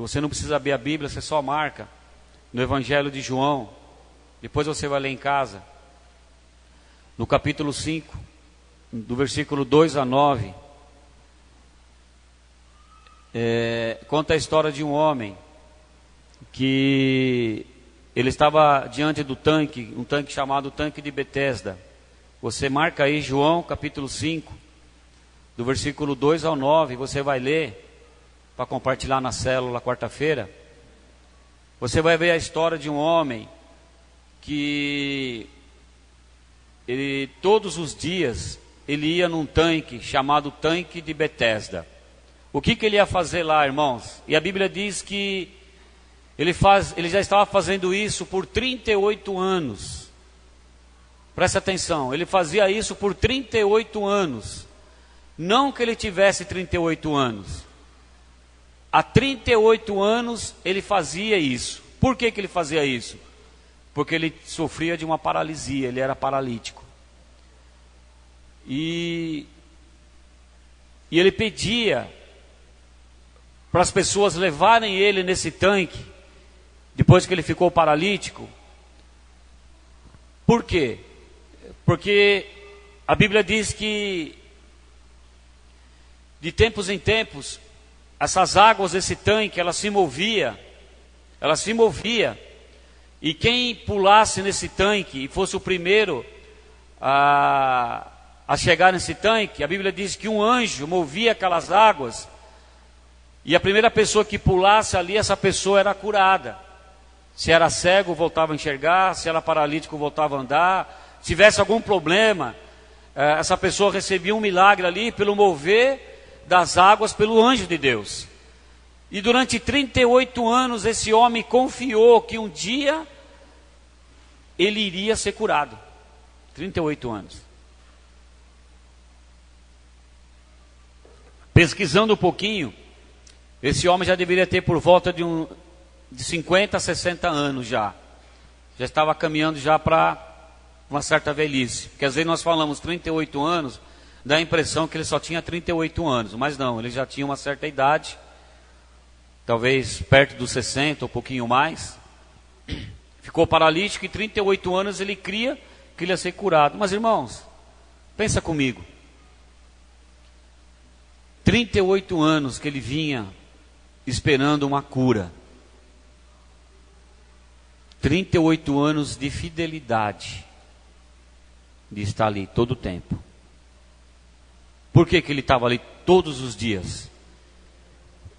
Você não precisa abrir a Bíblia, você só marca no Evangelho de João. Depois você vai ler em casa. No capítulo 5, do versículo 2 a 9. Conta a história de um homem que ele estava diante do tanque, um tanque chamado Tanque de Betesda. Você marca aí João capítulo 5, do versículo 2 ao 9, você vai ler para compartilhar na célula quarta-feira. Você vai ver a história de um homem que ele todos os dias ele ia num tanque chamado Tanque de Betesda. O que ele ia fazer lá, irmãos? E a Bíblia diz que ele já estava fazendo isso por 38 anos. Presta atenção, ele fazia isso por 38 anos. Não que ele tivesse 38 anos. Há 38 anos ele fazia isso. Por que ele fazia isso? Porque ele sofria de uma paralisia, ele era paralítico. E ele pedia para as pessoas levarem ele nesse tanque, depois que ele ficou paralítico. Por quê? Porque a Bíblia diz que de tempos em tempos, essas águas desse tanque, ela se movia, e quem pulasse nesse tanque e fosse o primeiro a chegar nesse tanque, a Bíblia diz que um anjo movia aquelas águas, e a primeira pessoa que pulasse ali, essa pessoa era curada. Se era cego, voltava a enxergar, se era paralítico, voltava a andar, se tivesse algum problema, essa pessoa recebia um milagre ali pelo mover das águas pelo anjo de Deus. E durante 38 anos esse homem confiou que um dia ele iria ser curado. 38 anos. Pesquisando um pouquinho, esse homem já deveria ter por volta de 50 a 60 anos já. Já estava caminhando já para uma certa velhice. Porque às vezes nós falamos 38 anos, dá a impressão que ele só tinha 38 anos. Mas não, ele já tinha uma certa idade. Talvez perto dos 60, um pouquinho mais. Ficou paralítico e 38 anos ele cria que ele ia ser curado. Mas irmãos, pensa comigo. 38 anos que ele vinha esperando uma cura. 38 anos de fidelidade. De estar ali todo o tempo. Por que ele estava ali todos os dias?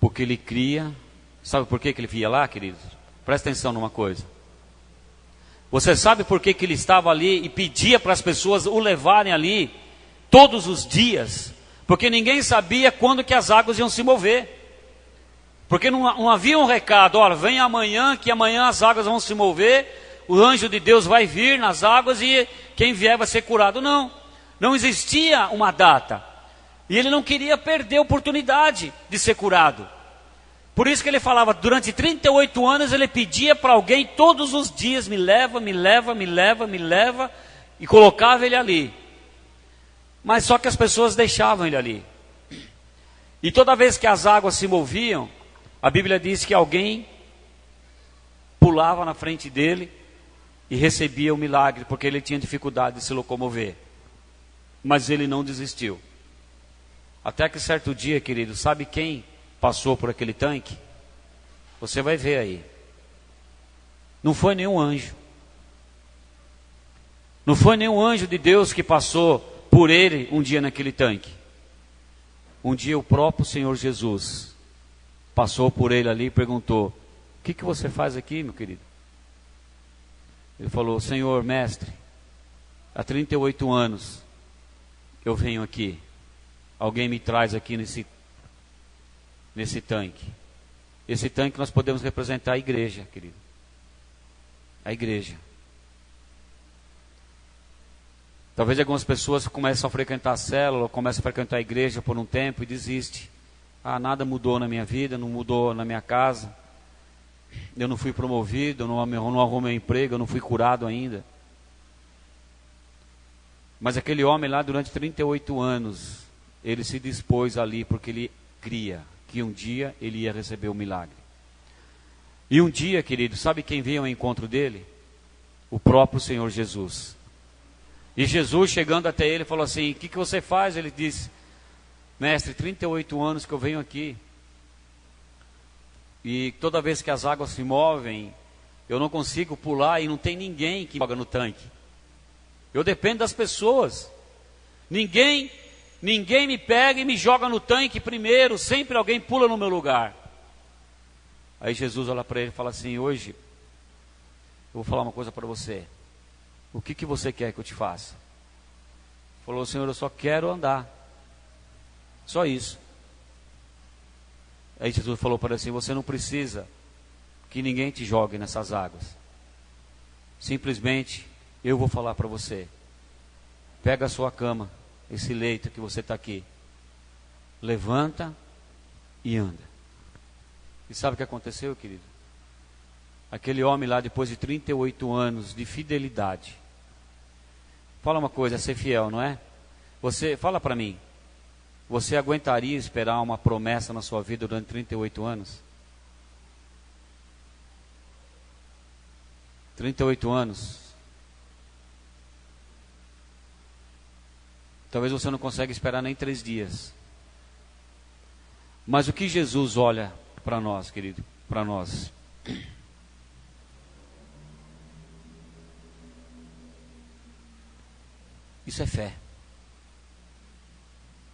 Porque ele cria. Sabe por que ele ia lá, queridos? Presta atenção numa coisa. Você sabe por que ele estava ali e pedia para as pessoas o levarem ali todos os dias? Porque ninguém sabia quando que as águas iam se mover. Porque não havia um recado, olha, vem amanhã, que amanhã as águas vão se mover, o anjo de Deus vai vir nas águas e quem vier vai ser curado. Não existia uma data. E ele não queria perder a oportunidade de ser curado. Por isso que ele falava, durante 38 anos ele pedia para alguém todos os dias, me leva, e colocava ele ali. Mas só que as pessoas deixavam ele ali. E toda vez que as águas se moviam, a Bíblia diz que alguém pulava na frente dele e recebia o milagre, porque ele tinha dificuldade de se locomover. Mas ele não desistiu. Até que certo dia, querido, sabe quem passou por aquele tanque? Você vai ver aí. Não foi nenhum anjo. Não foi nenhum anjo de Deus que passou por ele um dia naquele tanque. Um dia o próprio Senhor Jesus passou por ele ali e perguntou: o que você faz aqui, meu querido? Ele falou: Senhor, mestre, há 38 anos eu venho aqui. Alguém me traz aqui nesse tanque. Esse tanque nós podemos representar a igreja, querido. A igreja. Talvez algumas pessoas começam a frequentar a célula, começam a frequentar a igreja por um tempo e desistem. Ah, nada mudou na minha vida, não mudou na minha casa. Eu não fui promovido, eu não arrumei emprego, eu não fui curado ainda. Mas aquele homem lá, durante 38 anos, ele se dispôs ali porque ele cria que um dia ele ia receber o milagre. E um dia, querido, sabe quem veio ao encontro dele? O próprio Senhor Jesus. E Jesus, chegando até ele, falou assim: o que você faz? Ele disse: mestre, 38 anos que eu venho aqui, e toda vez que as águas se movem, eu não consigo pular e não tem ninguém que joga no tanque. Eu dependo das pessoas. Ninguém me pega e me joga no tanque primeiro, sempre alguém pula no meu lugar. Aí Jesus olha para ele e fala assim: hoje, eu vou falar uma coisa para você. O que você quer que eu te faça? Falou: Senhor, eu só quero andar. Só isso. Aí Jesus falou para ele assim: você não precisa que ninguém te jogue nessas águas. Simplesmente, eu vou falar para você. Pega a sua cama, esse leito que você está aqui. Levanta e anda. E sabe o que aconteceu, querido? Aquele homem lá, depois de 38 anos de fidelidade. Fala uma coisa, é ser fiel, não é? Você, fala para mim. Você aguentaria esperar uma promessa na sua vida durante 38 anos? 38 anos. Talvez você não consiga esperar nem 3 dias. Mas o que Jesus olha para nós, querido? Para nós. Isso é fé.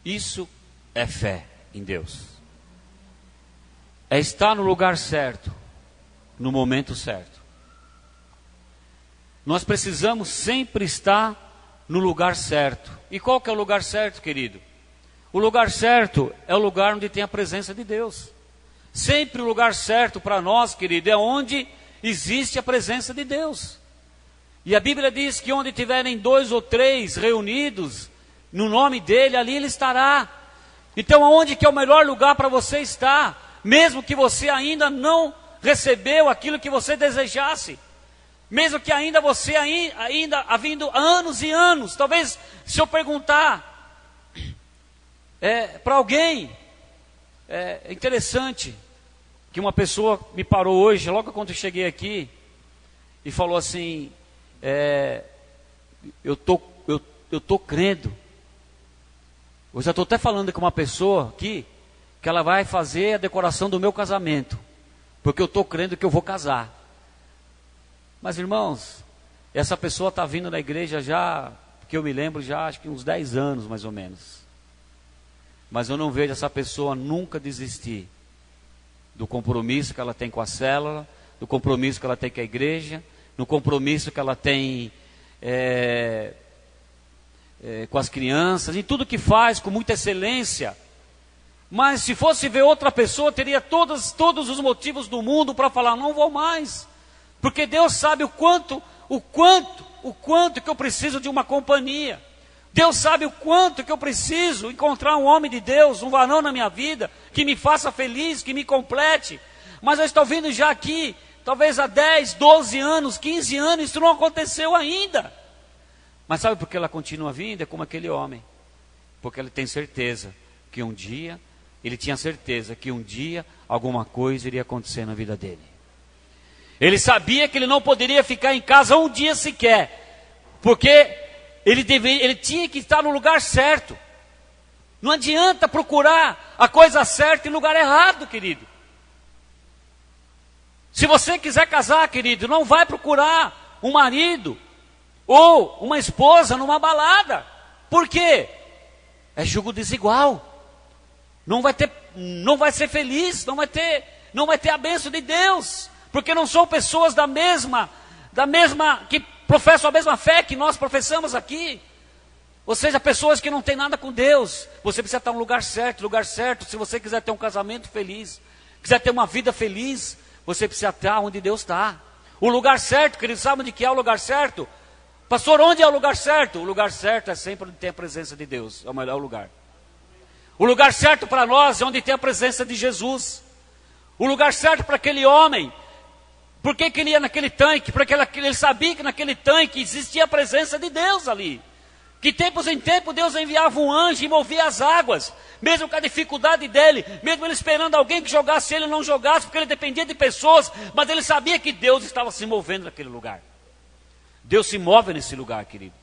Isso é fé em Deus. É estar no lugar certo, no momento certo. Nós precisamos sempre estar no lugar certo. E qual que é o lugar certo, querido? O lugar certo é o lugar onde tem a presença de Deus. Sempre o lugar certo para nós, querido, é onde existe a presença de Deus. E a Bíblia diz que onde tiverem 2 ou 3 reunidos no nome dele, ali ele estará. Então aonde que é o melhor lugar para você estar? Mesmo que você ainda não recebeu aquilo que você desejasse. Mesmo que ainda você, ainda havendo anos e anos. Talvez se eu perguntar para alguém, é interessante que uma pessoa me parou hoje, logo quando eu cheguei aqui, e falou assim: eu tô crendo. Eu já estou até falando com uma pessoa aqui, que ela vai fazer a decoração do meu casamento, porque eu estou crendo que eu vou casar. Mas irmãos, essa pessoa está vindo na igreja já, que eu me lembro já, acho que uns 10 anos mais ou menos. Mas eu não vejo essa pessoa nunca desistir do compromisso que ela tem com a célula, do compromisso que ela tem com a igreja, no compromisso que ela tem com as crianças, em tudo que faz com muita excelência. Mas se fosse ver outra pessoa, teria todos os motivos do mundo para falar: não vou mais, porque Deus sabe o quanto que eu preciso de uma companhia. Deus sabe o quanto que eu preciso encontrar um homem de Deus, um varão na minha vida, que me faça feliz, que me complete. Mas eu estou vindo já aqui, talvez há 10, 12 anos, 15 anos, isso não aconteceu ainda. Mas sabe por que ela continua vindo? É como aquele homem. Porque ele tem certeza que um dia, ele tinha certeza que um dia alguma coisa iria acontecer na vida dele. Ele sabia que ele não poderia ficar em casa um dia sequer, porque ele tinha que estar no lugar certo. Não adianta procurar a coisa certa em lugar errado, querido. Se você quiser casar, querido, não vai procurar um marido ou uma esposa numa balada. Por quê? É jugo desigual. Não vai ser feliz, não vai ter a bênção de Deus, porque não são pessoas da mesma que professam a mesma fé que nós professamos aqui. Ou seja, pessoas que não têm nada com Deus. Você precisa estar no lugar certo. Se você quiser ter um casamento feliz, quiser ter uma vida feliz, você precisa estar onde Deus está. O lugar certo, querido, sabe onde que é o lugar certo? Pastor, onde é o lugar certo? O lugar certo é sempre onde tem a presença de Deus. É o melhor lugar. O lugar certo para nós é onde tem a presença de Jesus. O lugar certo para aquele homem. Por que ele ia naquele tanque? Porque ele sabia que naquele tanque existia a presença de Deus ali. Que tempos em tempo Deus enviava um anjo e movia as águas, mesmo com a dificuldade dele, mesmo ele esperando alguém que jogasse, ele não jogasse, porque ele dependia de pessoas, mas ele sabia que Deus estava se movendo naquele lugar. Deus se move nesse lugar, querido.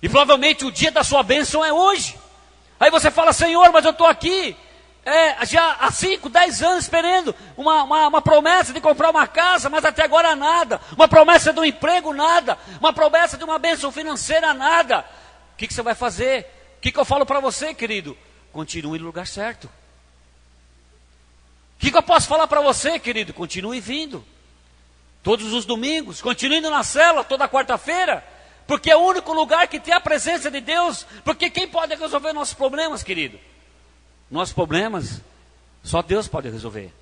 E provavelmente o dia da sua bênção é hoje. Aí você fala: Senhor, mas eu estou aqui já há 5, 10 anos esperando uma promessa de comprar uma casa, mas até agora nada. Uma promessa de um emprego, nada. Uma promessa de uma bênção financeira, nada. O que você vai fazer? O que eu falo para você, querido? Continue no lugar certo. O que eu posso falar para você, querido? Continue vindo. Todos os domingos, continue indo na célula toda quarta-feira. Porque é o único lugar que tem a presença de Deus. Porque quem pode resolver nossos problemas, querido? Nossos problemas, só Deus pode resolver.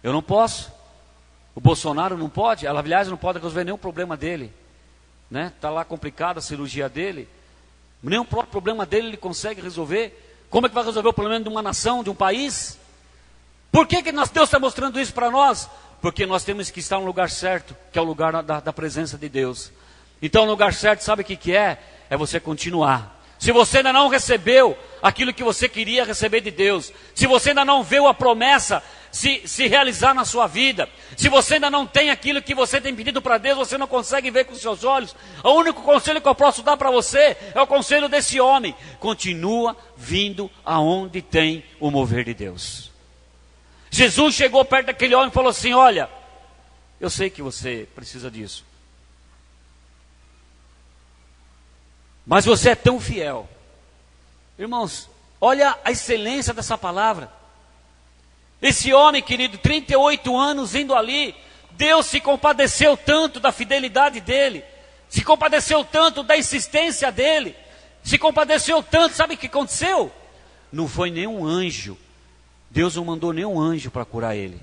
Eu não posso. O Bolsonaro não pode. Aliás, não pode resolver nenhum problema dele. Está lá complicada a cirurgia dele. Nenhum próprio problema dele ele consegue resolver. Como é que vai resolver o problema de uma nação, de um país? Por que Deus está mostrando isso para nós? Porque nós temos que estar no lugar certo, que é o lugar da presença de Deus. Então o lugar certo, sabe o que é? É você continuar. Se você ainda não recebeu aquilo que você queria receber de Deus, se você ainda não viu a promessa se realizar na sua vida, se você ainda não tem aquilo que você tem pedido para Deus, você não consegue ver com os seus olhos, o único conselho que eu posso dar para você é o conselho desse homem: continua vindo aonde tem o mover de Deus. Jesus chegou perto daquele homem e falou assim: olha, eu sei que você precisa disso, mas você é tão fiel. Irmãos, olha a excelência dessa palavra. Esse homem, querido, 38 anos indo ali, Deus se compadeceu tanto da fidelidade dele, se compadeceu tanto da insistência dele, se compadeceu tanto, sabe o que aconteceu? Não foi nenhum anjo, Deus não mandou nenhum anjo para curar ele.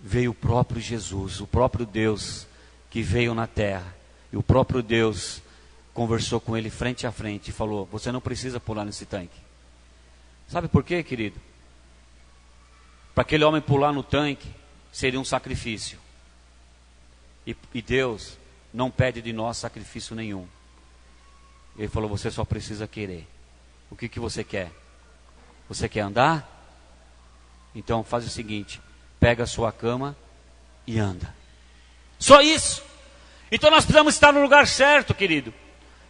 Veio o próprio Jesus, o próprio Deus que veio na terra, e o próprio Deus conversou com ele frente a frente e falou: você não precisa pular nesse tanque. Sabe por quê, querido? Para aquele homem pular no tanque seria um sacrifício. E Deus não pede de nós sacrifício nenhum. Ele falou: você só precisa querer. O que você quer? Você quer andar? Então faz o seguinte: pega a sua cama e anda. Só isso. Então nós precisamos estar no lugar certo, querido.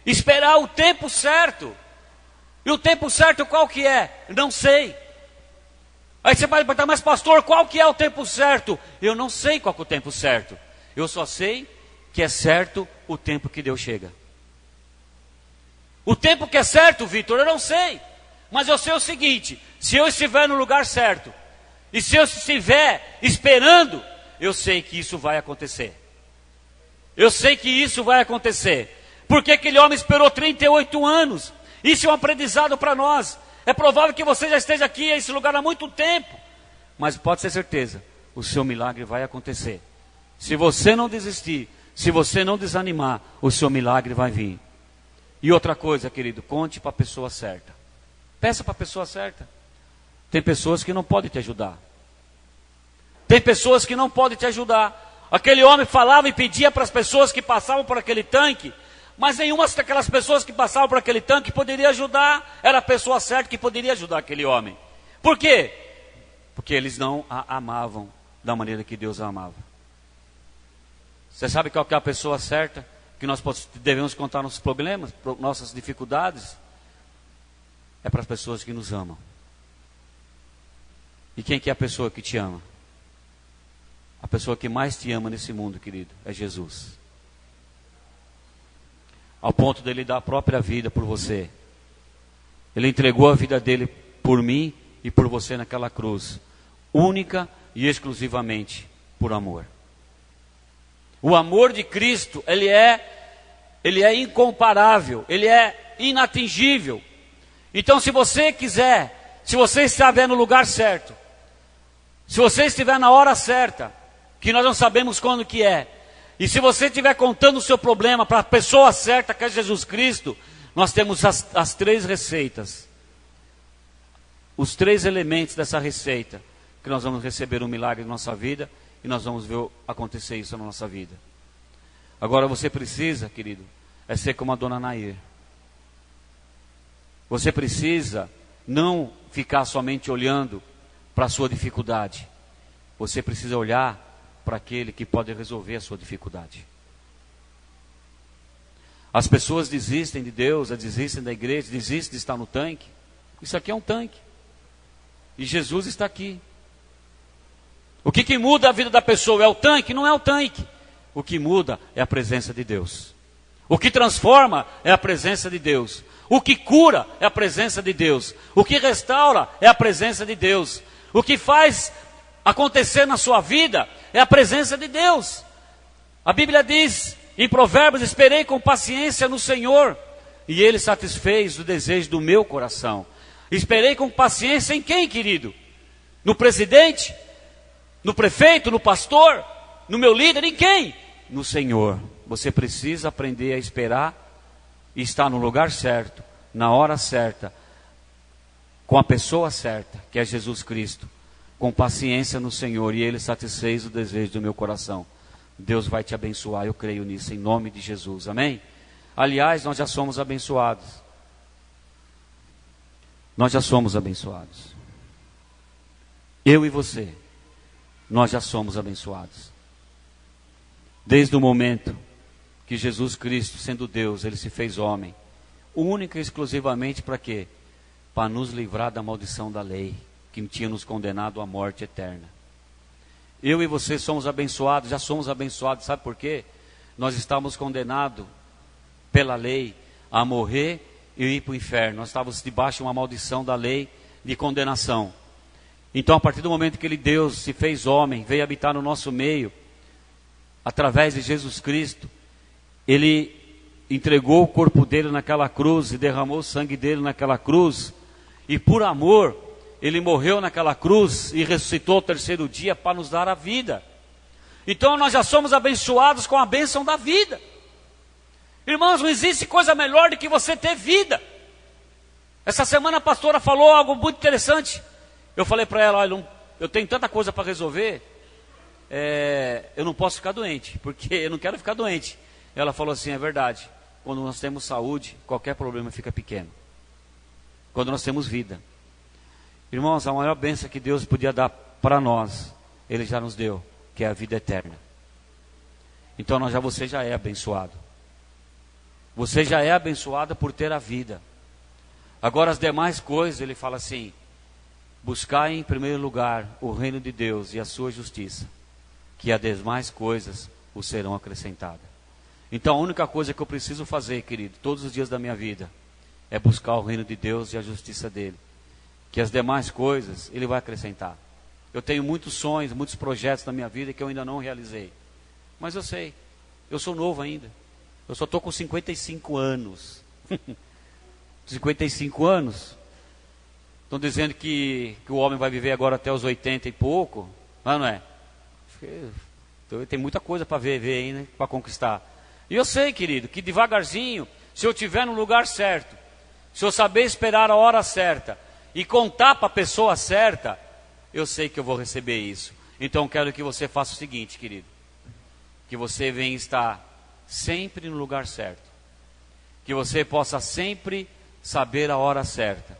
Esperar o tempo certo. E o tempo certo qual que é? Não sei. Aí você vai perguntar: mas pastor, qual que é o tempo certo? Eu não sei qual que é o tempo certo. Eu só sei que é certo o tempo que Deus chega. O tempo que é certo, Vitor, eu não sei. Mas eu sei o seguinte: se eu estiver no lugar certo, e se eu estiver esperando, eu sei que isso vai acontecer. Eu sei que isso vai acontecer. Porque aquele homem esperou 38 anos. Isso é um aprendizado para nós. É provável que você já esteja aqui nesse lugar há muito tempo. Mas pode ter certeza, o seu milagre vai acontecer. Se você não desistir, se você não desanimar, o seu milagre vai vir. E outra coisa, querido, conte para a pessoa certa. Peça para a pessoa certa. Tem pessoas que não podem te ajudar. Tem pessoas que não podem te ajudar. Aquele homem falava e pedia para as pessoas que passavam por aquele tanque, mas nenhuma daquelas pessoas que passavam por aquele tanque poderia ajudar. Era a pessoa certa que poderia ajudar aquele homem. Por quê? Porque eles não a amavam da maneira que Deus a amava. Você sabe qual que é a pessoa certa que nós devemos contar nossos problemas, nossas dificuldades? É para as pessoas que nos amam. E quem que é a pessoa que te ama? A pessoa que mais te ama nesse mundo, querido, é Jesus. Ao ponto dele dar a própria vida por você. Ele entregou a vida dele por mim e por você naquela cruz, única e exclusivamente por amor. O amor de Cristo, ele é incomparável, ele é inatingível. Então, se você quiser, se você estiver no lugar certo, se você estiver na hora certa, que nós não sabemos quando que é, e se você estiver contando o seu problema para a pessoa certa, que é Jesus Cristo, nós temos as 3 receitas. Os 3 elementos dessa receita, que nós vamos receber um milagre na nossa vida, e nós vamos ver acontecer isso na nossa vida. Agora você precisa, querido, é ser como a dona Nair. Você precisa não ficar somente olhando para a sua dificuldade. Você precisa olhar para aquele que pode resolver a sua dificuldade. As pessoas desistem de Deus, desistem da igreja, desistem de estar no tanque. Isso aqui é um tanque. E Jesus está aqui. O que muda a vida da pessoa é o tanque? Não é o tanque. O que muda é a presença de Deus. O que transforma é a presença de Deus. O que cura é a presença de Deus. O que restaura é a presença de Deus. O que faz acontecer na sua vida é a presença de Deus. A Bíblia diz em Provérbios: esperei com paciência no Senhor, e Ele satisfez o desejo do meu coração. Esperei com paciência em quem, querido? No presidente? No prefeito? No pastor? No meu líder? Em quem? No Senhor. Você precisa aprender a esperar e estar no lugar certo, na hora certa, com a pessoa certa, que é Jesus Cristo, com paciência no Senhor, e Ele satisfez o desejo do meu coração. Deus vai te abençoar, eu creio nisso, em nome de Jesus, amém? Aliás, nós já somos abençoados. Nós já somos abençoados. Eu e você, nós já somos abençoados. Desde o momento que Jesus Cristo, sendo Deus, Ele se fez homem, única e exclusivamente para quê? Para nos livrar da maldição da lei, que tinha nos condenado à morte eterna. Eu e você somos abençoados, já somos abençoados, sabe por quê? Nós estávamos condenados pela lei a morrer e ir para o inferno. Nós estávamos debaixo de uma maldição da lei de condenação. Então, a partir do momento que Deus se fez homem, veio habitar no nosso meio, através de Jesus Cristo, Ele entregou o corpo dele naquela cruz e derramou o sangue dele naquela cruz, e por amor, Ele morreu naquela cruz e ressuscitou ao terceiro dia para nos dar a vida. Então nós já somos abençoados com a bênção da vida. Irmãos, não existe coisa melhor do que você ter vida. Essa semana a pastora falou algo muito interessante. Eu falei para ela: olha, eu tenho tanta coisa para resolver, eu não posso ficar doente, porque eu não quero ficar doente. Ela falou assim: é verdade, quando nós temos saúde, qualquer problema fica pequeno. Quando nós temos vida. Irmãos, a maior bênção que Deus podia dar para nós, Ele já nos deu, que é a vida eterna. Então você já é abençoado. Você já é abençoado por ter a vida. Agora as demais coisas, Ele fala assim: buscai em primeiro lugar o reino de Deus e a sua justiça, que as demais coisas o serão acrescentadas. Então a única coisa que eu preciso fazer, querido, todos os dias da minha vida, é buscar o reino de Deus e a justiça dele, que as demais coisas Ele vai acrescentar. Eu tenho muitos sonhos, muitos projetos na minha vida que eu ainda não realizei, mas eu sei, eu sou novo ainda, eu só estou com 55 anos, 55 anos, estão dizendo que o homem vai viver agora até os 80 e pouco, mas não é? Tem muita coisa para ver aí, né? Para conquistar. E eu sei, querido, que devagarzinho, se eu estiver no lugar certo, se eu saber esperar a hora certa e contar para a pessoa certa, eu sei que eu vou receber isso. Então quero que você faça o seguinte, querido, que você venha estar sempre no lugar certo, que você possa sempre saber a hora certa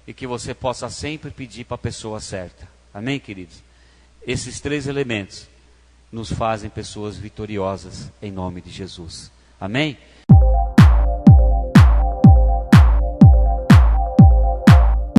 e que você possa sempre pedir para a pessoa certa. Amém, queridos? Esses três elementos nos fazem pessoas vitoriosas em nome de Jesus. Amém?